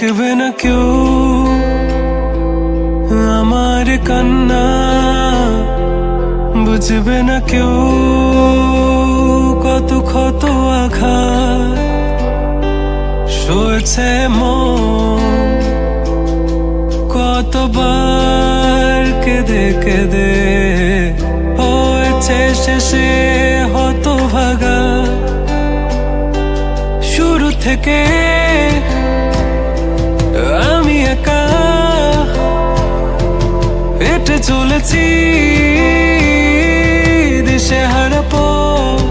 দেখবে না কেউ আমার কান্না, বুঝবে না কেউ কত ক্ষত আঘাত সয়েছে মন, কতবার কেঁদে কেঁদে হয়েছে শেষে হতভাগা। শুরু থেকে আমি একা হেঁটে চলেছি দিশেহারা পথ,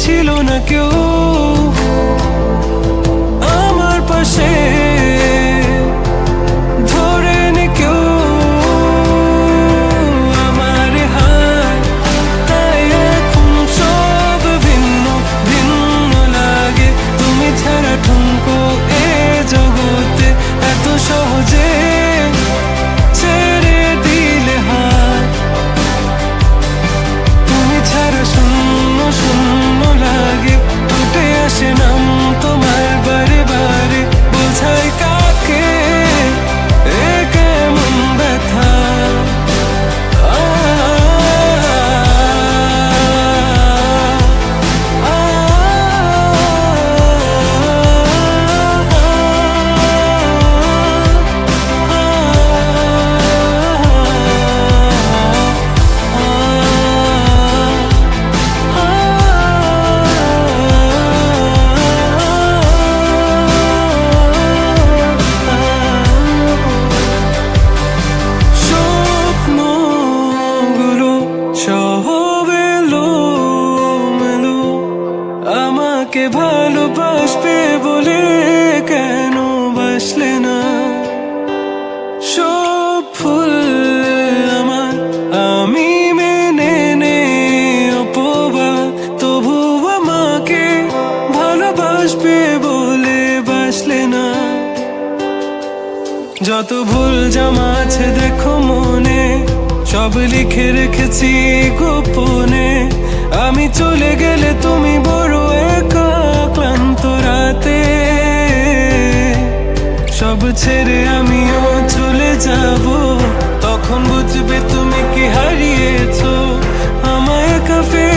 ছিল না কেউ আমার পাশে, ধরে নি কেউ আমার হাত, তাই এখন সব ভিন্ন ভিন্ন লাগে। তুমি ছাড়া ঠুনকো এ জগতে এত সহজে ছেড়ে দিলে হাত, তুমি ছাড়া শূন্য শূন্য লাগে। উঠে আসে নাম তোমার বারে বারে, বোঝাই কাকে এ কেমন ব্যথা। আমাকে ভালোবাসবে বলে কেন বাসলে না? সব ফুল আমার আমি মেনে নে অপবাদ, তবু আমাকে ভালোবাসবে বলে বাসলে না। যত ভুল জামা আছে দেখো মনে, সব লিখে রেখেছি গোপনে। আমি চলে গেলে তুমি বড় একা ক্লান্ত রাতে, সব ছেড়ে আমিও চলে যাব, তখন বুঝবে তুমি কি হারিয়েছো আমায় একা ফেলে।